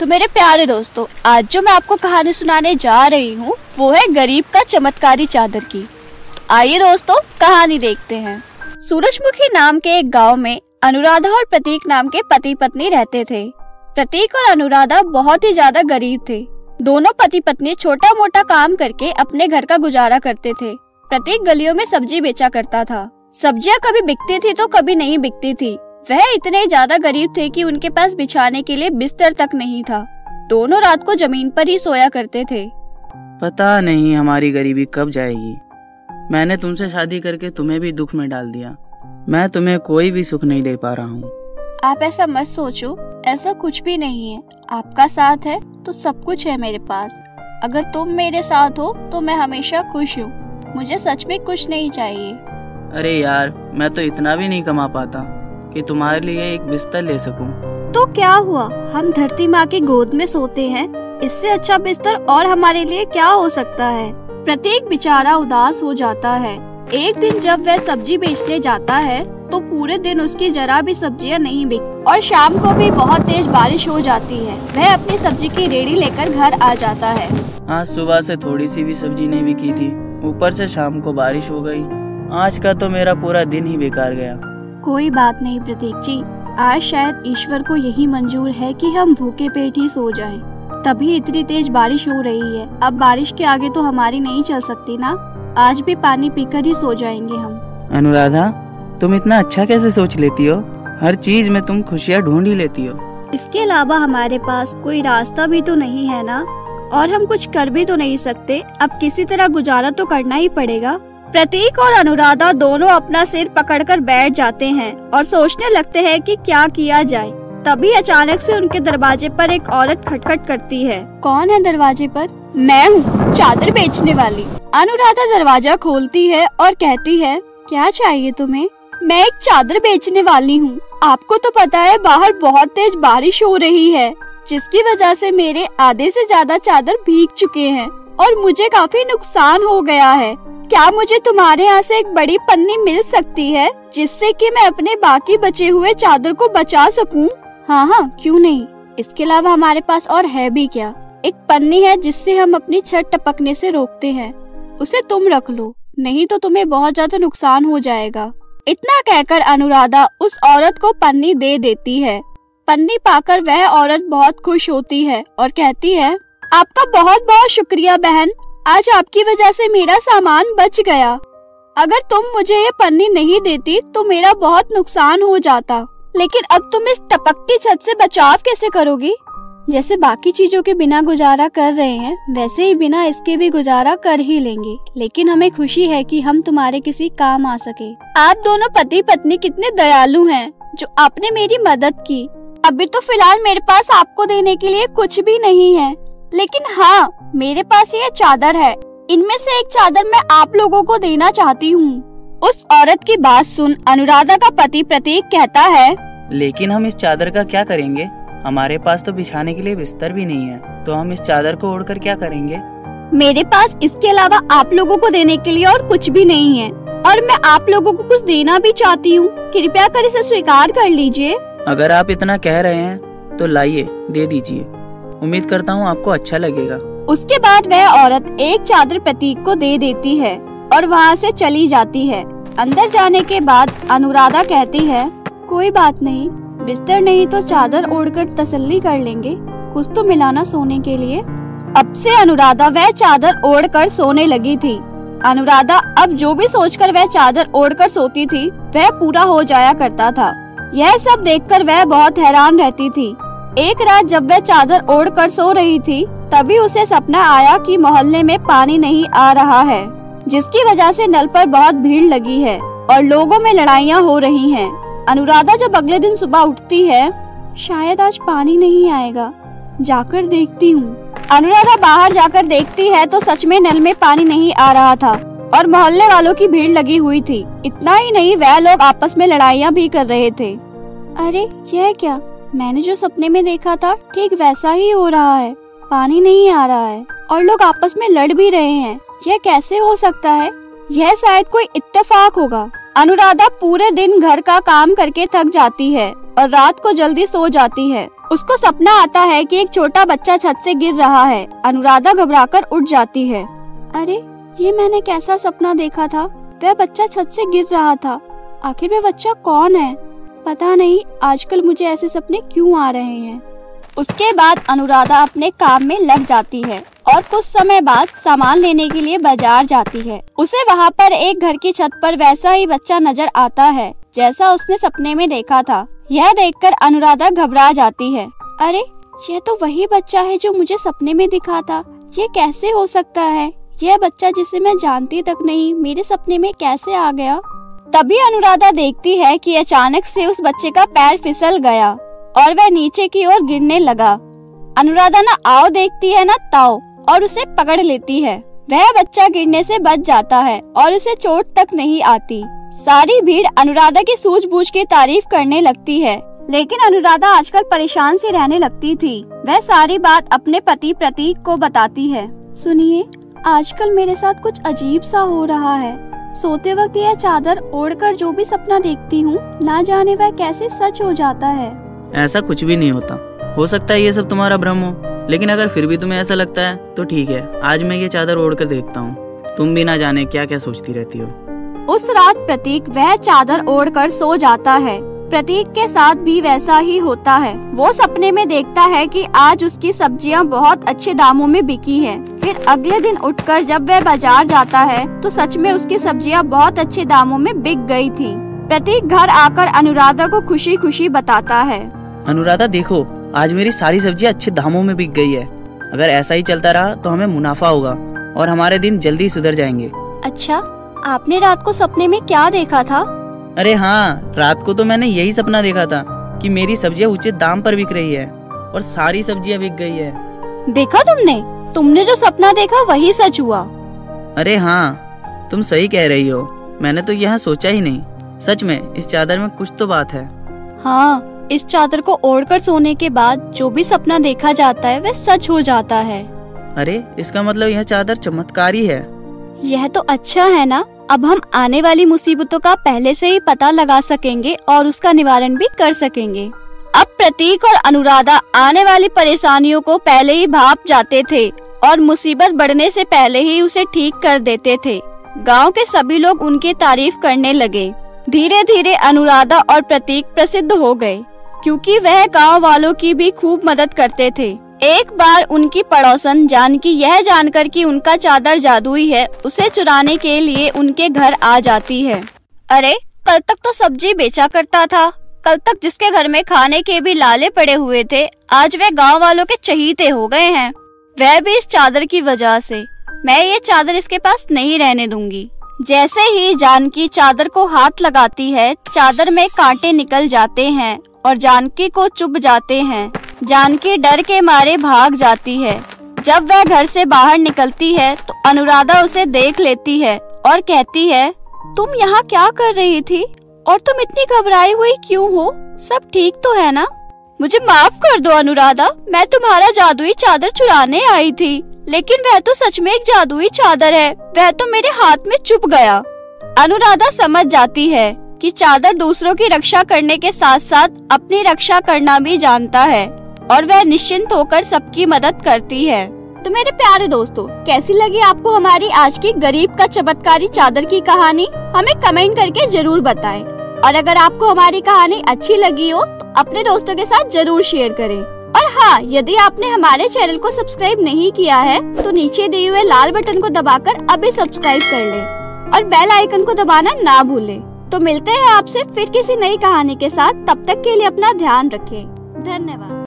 तो मेरे प्यारे दोस्तों, आज जो मैं आपको कहानी सुनाने जा रही हूँ वो है गरीब का चमत्कारी चादर की। तो आइए दोस्तों कहानी देखते हैं। सूरजमुखी नाम के एक गांव में अनुराधा और प्रतीक नाम के पति पत्नी रहते थे। प्रतीक और अनुराधा बहुत ही ज्यादा गरीब थे। दोनों पति पत्नी छोटा मोटा काम करके अपने घर का गुजारा करते थे। प्रतीक गलियों में सब्जी बेचा करता था। सब्जियां कभी बिकती थी तो कभी नहीं बिकती थी। वह इतने ज्यादा गरीब थे कि उनके पास बिछाने के लिए बिस्तर तक नहीं था। दोनों रात को जमीन पर ही सोया करते थे। पता नहीं हमारी गरीबी कब जाएगी। मैंने तुमसे शादी करके तुम्हें भी दुख में डाल दिया। मैं तुम्हें कोई भी सुख नहीं दे पा रहा हूँ। आप ऐसा मत सोचो, ऐसा कुछ भी नहीं है। आपका साथ है तो सब कुछ है मेरे पास। अगर तुम मेरे साथ हो तो मैं हमेशा खुश हूँ। मुझे सच में कुछ नहीं चाहिए। अरे यार, मैं तो इतना भी नहीं कमा पाता कि तुम्हारे लिए एक बिस्तर ले सकूं। तो क्या हुआ, हम धरती माँ की गोद में सोते हैं। इससे अच्छा बिस्तर और हमारे लिए क्या हो सकता है। प्रतीक बेचारा उदास हो जाता है। एक दिन जब वह सब्जी बेचने जाता है तो पूरे दिन उसकी जरा भी सब्जियां नहीं बिकती और शाम को भी बहुत तेज बारिश हो जाती है। वह अपनी सब्जी की रेडी लेकर घर आ जाता है। आज सुबह से थोड़ी सी भी सब्जी नहीं बिकी थी, ऊपर से शाम को बारिश हो गई। आज का तो मेरा पूरा दिन ही बेकार गया। कोई बात नहीं प्रतीक जी, आज शायद ईश्वर को यही मंजूर है कि हम भूखे पेट ही सो जाएं। तभी इतनी तेज बारिश हो रही है। अब बारिश के आगे तो हमारी नहीं चल सकती ना। आज भी पानी पीकर ही सो जाएंगे हम। अनुराधा, तुम इतना अच्छा कैसे सोच लेती हो? हर चीज में तुम खुशियाँ ढूंढ ही लेती हो। इसके अलावा हमारे पास कोई रास्ता भी तो नहीं है ना, और हम कुछ कर भी तो नहीं सकते। अब किसी तरह गुजारा तो करना ही पड़ेगा। प्रतीक और अनुराधा दोनों अपना सिर पकड़कर बैठ जाते हैं और सोचने लगते हैं कि क्या किया जाए। तभी अचानक से उनके दरवाजे पर एक औरत खटखट करती है। कौन है दरवाजे पर? मैं हूँ, चादर बेचने वाली। अनुराधा दरवाजा खोलती है और कहती है, क्या चाहिए तुम्हें? मैं एक चादर बेचने वाली हूँ। आपको तो पता है बाहर बहुत तेज बारिश हो रही है, जिसकी वजह से मेरे आधे से ज्यादा चादर भीग चुके हैं और मुझे काफी नुकसान हो गया है। क्या मुझे तुम्हारे यहाँ से एक बड़ी पन्नी मिल सकती है जिससे कि मैं अपने बाकी बचे हुए चादर को बचा सकूं? हाँ हाँ, क्यों नहीं। इसके अलावा हमारे पास और है भी क्या। एक पन्नी है जिससे हम अपनी छत टपकने से रोकते हैं। उसे तुम रख लो, नहीं तो तुम्हें बहुत ज्यादा नुकसान हो जाएगा। इतना कहकर अनुराधा उस औरत को पन्नी दे देती है। पन्नी पाकर वह औरत बहुत खुश होती है और कहती है, आपका बहुत बहुत शुक्रिया बहन। आज आपकी वजह से मेरा सामान बच गया। अगर तुम मुझे ये पन्नी नहीं देती तो मेरा बहुत नुकसान हो जाता। लेकिन अब तुम इस टपकती छत से बचाव कैसे करोगी? जैसे बाकी चीजों के बिना गुजारा कर रहे हैं, वैसे ही बिना इसके भी गुजारा कर ही लेंगे। लेकिन हमें खुशी है कि हम तुम्हारे किसी काम आ सके। आप दोनों पति पत्नी कितने दयालु हैं जो आपने मेरी मदद की। अभी तो फिलहाल मेरे पास आपको देने के लिए कुछ भी नहीं है, लेकिन हाँ, मेरे पास ये चादर है। इनमें से एक चादर मैं आप लोगों को देना चाहती हूँ। उस औरत की बात सुन अनुराधा का पति प्रतीक कहता है, लेकिन हम इस चादर का क्या करेंगे? हमारे पास तो बिछाने के लिए बिस्तर भी नहीं है, तो हम इस चादर को ओढ़कर क्या करेंगे? मेरे पास इसके अलावा आप लोगों को देने के लिए और कुछ भी नहीं है, और मैं आप लोगों को कुछ देना भी चाहती हूँ। कृपया कर इसे स्वीकार कर लीजिए। अगर आप इतना कह रहे हैं तो लाइए, दे दीजिए। उम्मीद करता हूँ आपको अच्छा लगेगा। उसके बाद वह औरत एक चादर प्रतीक को दे देती है और वहाँ से चली जाती है। अंदर जाने के बाद अनुराधा कहती है, कोई बात नहीं, बिस्तर नहीं तो चादर ओढ़कर तसल्ली कर लेंगे। कुछ तो मिलाना सोने के लिए। अब से अनुराधा वह चादर ओढ़कर सोने लगी थी। अनुराधा अब जो भी सोचकर वह चादर ओढ़कर सोती थी वह पूरा हो जाया करता था। यह सब देखकर वह बहुत हैरान रहती थी। एक रात जब वह चादर ओढ़कर सो रही थी, तभी उसे सपना आया कि मोहल्ले में पानी नहीं आ रहा है, जिसकी वजह से नल पर बहुत भीड़ लगी है और लोगों में लड़ाइयाँ हो रही हैं। अनुराधा जब अगले दिन सुबह उठती है, शायद आज पानी नहीं आएगा, जाकर देखती हूँ। अनुराधा बाहर जाकर देखती है तो सच में नल में पानी नहीं आ रहा था और मोहल्ले वालों की भीड़ लगी हुई थी। इतना ही नहीं, वह लोग आपस में लड़ाइयाँ भी कर रहे थे। अरे यह क्या, मैंने जो सपने में देखा था ठीक वैसा ही हो रहा है। पानी नहीं आ रहा है और लोग आपस में लड़ भी रहे हैं। यह कैसे हो सकता है? यह शायद कोई इत्तेफाक होगा। अनुराधा पूरे दिन घर का काम करके थक जाती है और रात को जल्दी सो जाती है। उसको सपना आता है कि एक छोटा बच्चा छत से गिर रहा है। अनुराधा घबराकर उठ जाती है। अरे ये मैंने कैसा सपना देखा था? वह बच्चा छत से गिर रहा था। आखिर वह बच्चा कौन है? पता नहीं आजकल मुझे ऐसे सपने क्यों आ रहे हैं। उसके बाद अनुराधा अपने काम में लग जाती है और कुछ समय बाद सामान लेने के लिए बाजार जाती है। उसे वहाँ पर एक घर की छत पर वैसा ही बच्चा नजर आता है जैसा उसने सपने में देखा था। यह देखकर अनुराधा घबरा जाती है। अरे यह तो वही बच्चा है जो मुझे सपने में दिखा था। ये कैसे हो सकता है? यह बच्चा जिसे मैं जानती तक नहीं मेरे सपने में कैसे आ गया? तभी अनुराधा देखती है कि अचानक से उस बच्चे का पैर फिसल गया और वह नीचे की ओर गिरने लगा। अनुराधा ना आओ देखती है ना ताओ और उसे पकड़ लेती है। वह बच्चा गिरने से बच जाता है और उसे चोट तक नहीं आती। सारी भीड़ अनुराधा की सूझबूझ की तारीफ करने लगती है, लेकिन अनुराधा आजकल परेशान सी रहने लगती थी। वह सारी बात अपने पति प्रतीक को बताती है। सुनिए, आजकल मेरे साथ कुछ अजीब सा हो रहा है। सोते वक्त यह चादर ओढ़कर जो भी सपना देखती हूँ, ना जाने वह कैसे सच हो जाता है। ऐसा कुछ भी नहीं होता। हो सकता है ये सब तुम्हारा भ्रम हो, लेकिन अगर फिर भी तुम्हें ऐसा लगता है तो ठीक है, आज मैं ये चादर ओढ़कर देखता हूँ। तुम भी ना जाने क्या क्या सोचती रहती हो। उस रात प्रतीक वह चादर ओढ़कर सो जाता है। प्रतीक के साथ भी वैसा ही होता है। वो सपने में देखता है कि आज उसकी सब्जियां बहुत अच्छे दामों में बिकी हैं। फिर अगले दिन उठकर जब वह बाजार जाता है तो सच में उसकी सब्जियां बहुत अच्छे दामों में बिक गई थी। प्रतीक घर आकर अनुराधा को खुशी खुशी बताता है। अनुराधा देखो, आज मेरी सारी सब्जियां अच्छे दामों में बिक गई है। अगर ऐसा ही चलता रहा तो हमें मुनाफा होगा और हमारे दिन जल्दी सुधर जाएंगे। अच्छा, आपने रात को सपने में क्या देखा था? अरे हाँ, रात को तो मैंने यही सपना देखा था कि मेरी सब्जियां उचित दाम पर बिक रही है और सारी सब्जियां बिक गई है। देखा तुमने जो सपना देखा वही सच हुआ। अरे हाँ, तुम सही कह रही हो। मैंने तो यहाँ सोचा ही नहीं। सच में इस चादर में कुछ तो बात है। हाँ, इस चादर को ओढ़कर सोने के बाद जो भी सपना देखा जाता है वह सच हो जाता है। अरे इसका मतलब यह चादर चमत्कारी है। यह तो अच्छा है ना। अब हम आने वाली मुसीबतों का पहले से ही पता लगा सकेंगे और उसका निवारण भी कर सकेंगे। अब प्रतीक और अनुराधा आने वाली परेशानियों को पहले ही भाप जाते थे और मुसीबत बढ़ने से पहले ही उसे ठीक कर देते थे। गांव के सभी लोग उनकी तारीफ करने लगे। धीरे धीरे अनुराधा और प्रतीक प्रसिद्ध हो गए क्योंकि वह गांव वालों की भी खूब मदद करते थे। एक बार उनकी पड़ोसन जानकी यह जानकर कि उनका चादर जादुई है, उसे चुराने के लिए उनके घर आ जाती है। अरे कल तक तो सब्जी बेचा करता था, कल तक जिसके घर में खाने के भी लाले पड़े हुए थे, आज वे गांव वालों के चहीते हो गए हैं। वह भी इस चादर की वजह से। मैं ये चादर इसके पास नहीं रहने दूंगी। जैसे ही जानकी चादर को हाथ लगाती है, चादर में कांटे निकल जाते हैं और जानकी को चुभ जाते हैं। जानकी डर के मारे भाग जाती है। जब वह घर से बाहर निकलती है तो अनुराधा उसे देख लेती है और कहती है, तुम यहाँ क्या कर रही थी और तुम इतनी घबराई हुई क्यों हो? सब ठीक तो है ना? मुझे माफ कर दो अनुराधा, मैं तुम्हारा जादुई चादर चुराने आई थी, लेकिन वह तो सच में एक जादुई चादर है, वह तो मेरे हाथ में चुभ गया। अनुराधा समझ जाती है कि चादर दूसरों की रक्षा करने के साथ साथ अपनी रक्षा करना भी जानता है और वह निश्चिंत होकर सबकी मदद करती है। तो मेरे प्यारे दोस्तों, कैसी लगी आपको हमारी आज की गरीब का चमत्कारी चादर की कहानी? हमें कमेंट करके जरूर बताएं। और अगर आपको हमारी कहानी अच्छी लगी हो तो अपने दोस्तों के साथ जरूर शेयर करें। और हाँ, यदि आपने हमारे चैनल को सब्सक्राइब नहीं किया है तो नीचे दिए हुए लाल बटन को दबाकर अभी सब्सक्राइब कर लें और बेल आइकन को दबाना ना भूलें। तो मिलते हैं आपसे फिर किसी नई कहानी के साथ। तब तक के लिए अपना ध्यान रखें। धन्यवाद।